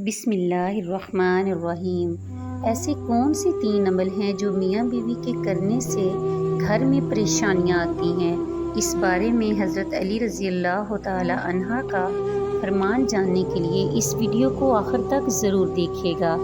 بسم اللہ الرحمن الرحیم۔ ایسے کون سے 3 عمل ہیں جو میاں بیوی کے کرنے سے گھر میں پریشانیاں آتی ہیں؟ اس بارے میں حضرت علی رضی اللہ تعالی عنہ کا فرمان جاننے کے لیے اس ویڈیو کو آخر تک ضرور دیکھیے گا۔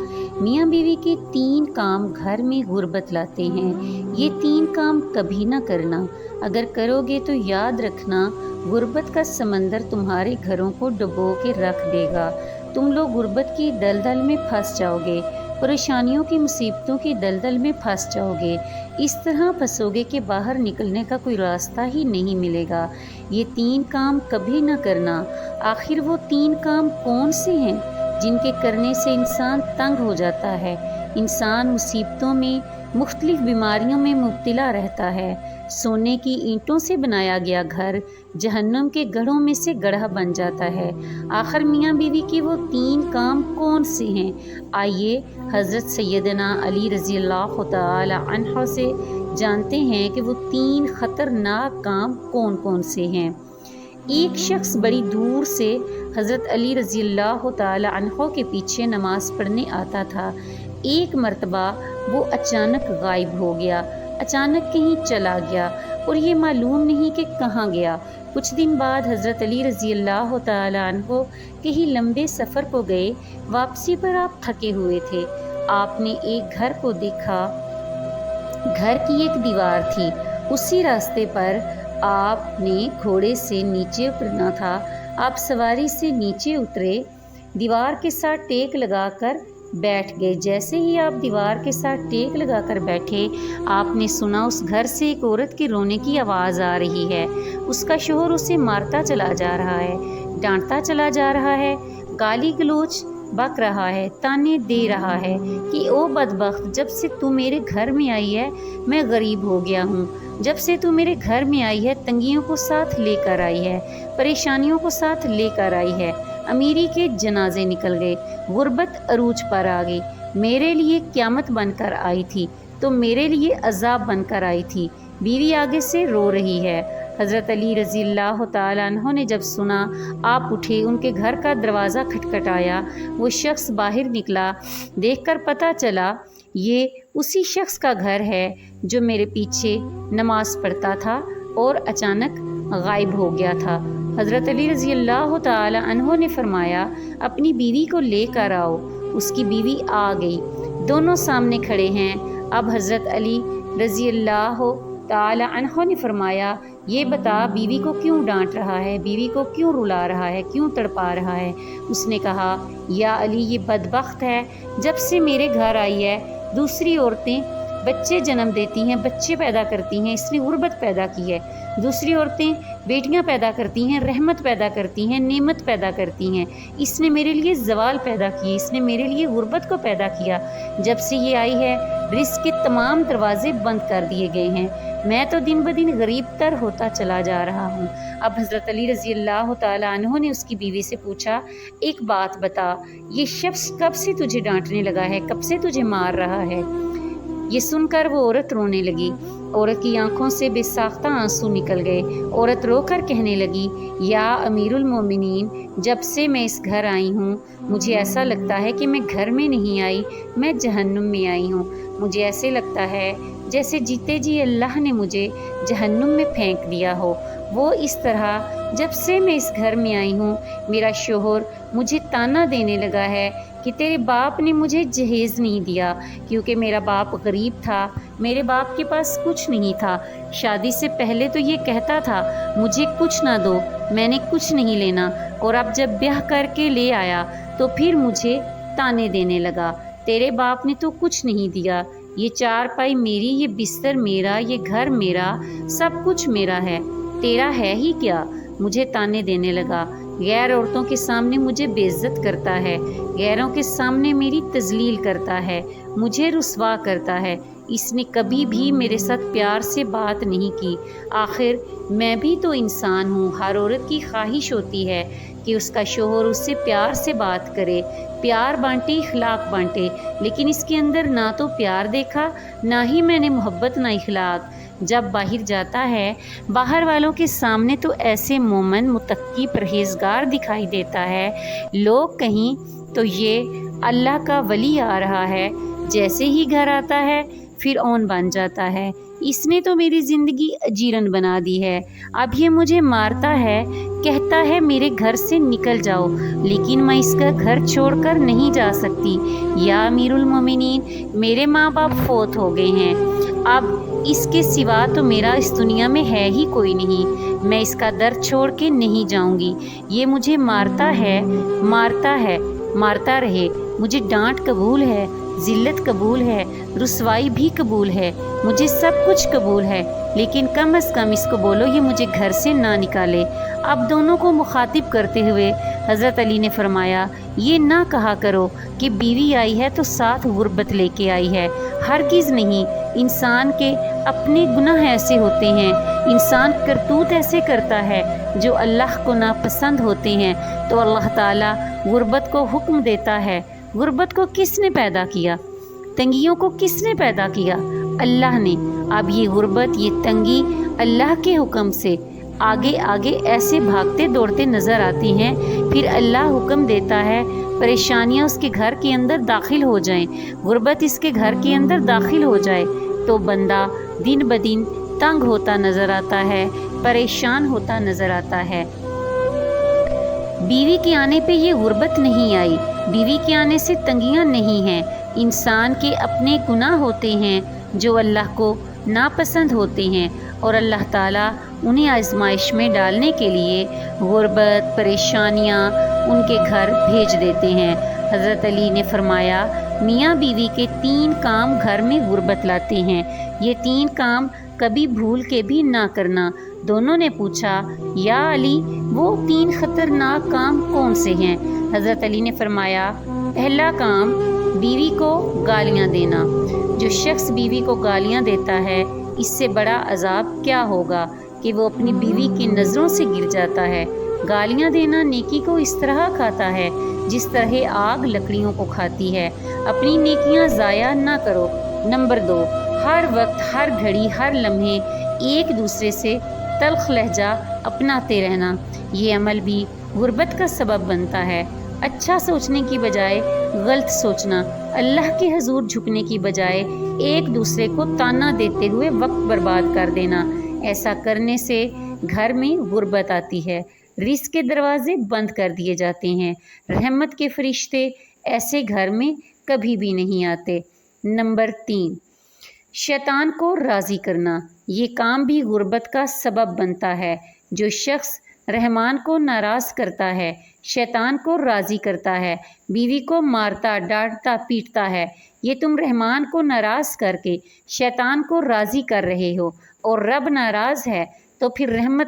میاں بیوی کے 3 کام گھر میں غربت لاتے ہیں۔ یہ 3 کام کبھی نہ کرنا، اگر کرو گے تو یاد رکھنا غربت کا سمندر تمہارے گھروں کو ڈبو کے رکھ دے گا۔ تم لوگ غربت کی دلدل میں پھنس جاؤ گے، پریشانیوں کی مصیبتوں کی دلدل میں پھنس جاؤ گے، اس طرح پھنسو گے کہ باہر نکلنے کا کوئی راستہ ہی نہیں ملے گا۔ یہ 3 کام کبھی نہ کرنا۔ آخر وہ 3 کام کون سے ہیں جن کے کرنے سے انسان تنگ ہو جاتا ہے، انسان مصیبتوں میں، مختلف بیماریوں میں مبتلا رہتا ہے؟ سونے کی اینٹوں سے بنایا گیا گھر جہنم کے گڑھوں میں سے گڑھا بن جاتا ہے۔ آخر میاں بیوی کے وہ 3 کام کون سے ہیں؟ آئیے حضرت سیدنا علی رضی اللہ تعالی عنہ سے جانتے ہیں کہ وہ 3 خطرناک کام کون کون سے ہیں۔ ایک شخص بڑی دور سے حضرت علی رضی اللہ تعالی عنہ کے پیچھے نماز پڑھنے آتا تھا۔ ایک مرتبہ وہ اچانک غائب ہو گیا، اچانک کہیں چلا گیا اور یہ معلوم نہیں کہ کہاں گیا۔ کچھ دن بعد حضرت علی رضی اللہ تعالی عنہ کہیں لمبے سفر کو گئے، واپسی پر آپ تھکے ہوئے تھے۔ آپ نے ایک گھر کو دیکھا، گھر کی ایک دیوار تھی، اسی راستے پر آپ نے گھوڑے سے نیچے اترنا تھا۔ آپ سواری سے نیچے اترے، دیوار کے ساتھ ٹیک لگا کر بیٹھ گئے۔ جیسے ہی آپ دیوار کے ساتھ ٹیک لگا کر بیٹھے، آپ نے سنا اس گھر سے ایک عورت کے رونے کی آواز آ رہی ہے۔ اس کا شوہر اسے مارتا چلا جا رہا ہے، ڈانٹتا چلا جا رہا ہے، گالی گلوچ بک رہا ہے، تانے دے رہا ہے کہ او بدبخت، جب سے تو میرے گھر میں آئی ہے میں غریب ہو گیا ہوں، جب سے تو میرے گھر میں آئی ہے تنگیوں کو ساتھ لے کر آئی ہے، پریشانیوں کو ساتھ لے کر آئی ہے، امیری کے جنازے نکل گئے، غربت عروج پر آ گئی، میرے لیے قیامت بن کر آئی تھی تو میرے لیے عذاب بن کر آئی تھی۔ بیوی آگے سے رو رہی ہے۔ حضرت علی رضی اللہ تعالیٰ عنہ نے جب سنا، آپ اٹھے، ان کے گھر کا دروازہ کھٹکھٹایا، وہ شخص باہر نکلا، دیکھ کر پتہ چلا یہ اسی شخص کا گھر ہے جو میرے پیچھے نماز پڑھتا تھا اور اچانک غائب ہو گیا تھا۔ حضرت علی رضی اللہ تعالی عنہ نے فرمایا، اپنی بیوی کو لے کر آؤ۔ اس کی بیوی آ گئی، دونوں سامنے کھڑے ہیں۔ اب حضرت علی رضی اللہ تعالی عنہ نے فرمایا، یہ بتا بیوی کو کیوں ڈانٹ رہا ہے، بیوی کو کیوں رلا رہا ہے، کیوں تڑپا رہا ہے؟ اس نے کہا، یا علی، یہ بدبخت ہے، جب سے میرے گھر آئی ہے دوسری عورتیں بچے جنم دیتی ہیں، بچے پیدا کرتی ہیں، اس نے غربت پیدا کی ہے۔ دوسری عورتیں بیٹیاں پیدا کرتی ہیں، رحمت پیدا کرتی ہیں، نعمت پیدا کرتی ہیں، اس نے میرے لیے زوال پیدا کی، اس نے میرے لیے غربت کو پیدا کیا۔ جب سے یہ آئی ہے رزق کے تمام دروازے بند کر دیے گئے ہیں، میں تو دن بدن غریب تر ہوتا چلا جا رہا ہوں۔ اب حضرت علی رضی اللہ تعالیٰ عنہ نے اس کی بیوی سے پوچھا، ایک بات بتا، یہ شخص کب سے تجھے ڈانٹنے لگا ہے، کب سے تجھے مار رہا ہے؟ یہ سن کر وہ عورت رونے لگی۔ عورت کی آنکھوں سے بے ساختہ آنسو نکل گئے۔ عورت رو کر کہنے لگی، یا امیر المومنین، جب سے میں اس گھر آئی ہوں مجھے ایسا لگتا ہے کہ میں گھر میں نہیں آئی، میں جہنم میں آئی ہوں۔ مجھے ایسے لگتا ہے جیسے جیتے جی اللہ نے مجھے جہنم میں پھینک دیا ہو۔ وہ اس طرح جب سے میں اس گھر میں آئی ہوں میرا شوہر مجھے تانا دینے لگا ہے کہ تیرے باپ نے مجھے جہیز نہیں دیا، کیونکہ میرا باپ غریب تھا، میرے باپ کے پاس کچھ نہیں تھا۔ شادی سے پہلے تو یہ کہتا تھا مجھے کچھ نہ دو، میں نے کچھ نہیں لینا، اور اب جب بیاہ کر کے لے آیا تو پھر مجھے تانے دینے لگا، تیرے باپ نے تو کچھ نہیں دیا، یہ چارپائی میری، یہ بستر میرا، یہ گھر میرا، سب کچھ میرا ہے، تیرا ہے ہی کیا؟ مجھے تانے دینے لگا، غیر عورتوں کے سامنے مجھے بے عزت کرتا ہے، غیروں کے سامنے میری تذلیل کرتا ہے، مجھے رسوا کرتا ہے۔ اس نے کبھی بھی میرے ساتھ پیار سے بات نہیں کی۔ آخر میں بھی تو انسان ہوں، ہر عورت کی خواہش ہوتی ہے کہ اس کا شوہر اس سے پیار سے بات کرے، پیار بانٹے، اخلاق بانٹے، لیکن اس کے اندر نہ تو پیار دیکھا، نہ ہی میں نے محبت، نہ اخلاق۔ جب باہر جاتا ہے باہر والوں کے سامنے تو ایسے مومن، متقی، پرہیزگار دکھائی دیتا ہے، لوگ کہیں تو یہ اللہ کا ولی آ رہا ہے، جیسے ہی گھر آتا ہے فرعون بن جاتا ہے، اس نے تو میری زندگی اجیرن بنا دی ہے، اب یہ مجھے مارتا ہے، کہتا ہے میرے گھر سے نکل جاؤ، لیکن میں اس کا گھر چھوڑ کر نہیں جا سکتی۔ یا امیر المومنین، میرے ماں باپ فوت ہو گئے ہیں، اب اس کے سوا تو میرا اس دنیا میں ہے ہی کوئی نہیں، میں اس کا در چھوڑ کے نہیں جاؤں گی، یہ مجھے مارتا ہے، مارتا رہے، مجھے ڈانٹ قبول ہے، ذلت قبول ہے، رسوائی بھی قبول ہے، مجھے سب کچھ قبول ہے، لیکن کم از کم اس کو بولو یہ مجھے گھر سے نہ نکالے۔ اب دونوں کو مخاطب کرتے ہوئے حضرت علی نے فرمایا، یہ نہ کہا کرو کہ بیوی آئی ہے تو ساتھ غربت لے کے آئی ہے، ہرگز نہیں، انسان کے اپنے گناہ ایسے ہوتے ہیں، انسان کرتوت ایسے کرتا ہے جو اللہ کو ناپسند ہوتے ہیں، تو اللہ تعالیٰ غربت کو حکم دیتا ہے۔ غربت کو کس نے پیدا کیا؟ تنگیوں کو کس نے پیدا کیا؟ اللہ نے۔ اب یہ غربت، یہ تنگی اللہ کے حکم سے آگے آگے ایسے بھاگتے دوڑتے نظر آتی ہیں، پھر اللہ حکم دیتا ہے پریشانیاں اس کے گھر کے اندر داخل ہو جائیں، غربت اس کے گھر کے اندر داخل ہو جائے، تو بندہ دن بدن تنگ ہوتا نظر آتا ہے، پریشان ہوتا نظر آتا ہے۔ بیوی کے آنے پہ یہ غربت نہیں آئی، بیوی کے آنے سے تنگیاں نہیں ہیں، انسان کے اپنے گناہ ہوتے ہیں جو اللہ کو ناپسند ہوتے ہیں، اور اللہ تعالیٰ انہیں آزمائش میں ڈالنے کے لیے غربت، پریشانیاں ان کے گھر بھیج دیتے ہیں۔ حضرت علی نے فرمایا، میاں بیوی کے 3 کام گھر میں غربت لاتے ہیں، یہ 3 کام کبھی بھول کے بھی نہ کرنا۔ دونوں نے پوچھا، یا علی وہ 3 خطرناک کام کون سے ہیں؟ حضرت علی نے فرمایا، پہلا کام بیوی کو گالیاں دینا، جو شخص بیوی کو گالیاں دیتا ہے اس سے بڑا عذاب کیا ہوگا کہ وہ اپنی بیوی کی نظروں سے گر جاتا ہے۔ گالیاں دینا نیکی کو اس طرح کھاتا ہے جس طرح آگ لکڑیوں کو کھاتی ہے، اپنی نیکیاں ضائع نہ کرو۔ نمبر 2، ہر وقت، ہر گھڑی، ہر لمحے ایک دوسرے سے تلخ لہجہ اپناتے رہنا، یہ عمل بھی غربت کا سبب بنتا ہے۔ اچھا سوچنے کی بجائے غلط سوچنا، اللہ کے حضور جھکنے کی بجائے ایک دوسرے کو تانا دیتے ہوئے وقت برباد کر دینا، ایسا کرنے سے گھر میں غربت آتی ہے، رزق کے دروازے بند کر دیے جاتے ہیں، رحمت کے فرشتے ایسے گھر میں کبھی بھی نہیں آتے۔ نمبر 3، شیطان کو راضی کرنا، یہ کام بھی غربت کا سبب بنتا ہے۔ جو شخص رحمان کو ناراض کرتا ہے، شیطان کو راضی کرتا ہے، بیوی کو مارتا، ڈانٹتا، پیٹتا ہے، یہ تم رحمان کو ناراض کر کے شیطان کو راضی کر رہے ہو، اور رب ناراض ہے تو پھر رحمت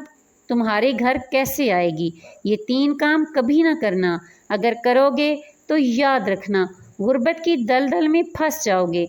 تمہارے گھر کیسے آئے گی؟ یہ 3 کام کبھی نہ کرنا، اگر کرو گے تو یاد رکھنا غربت کی دلدل میں پھنس جاؤ گے۔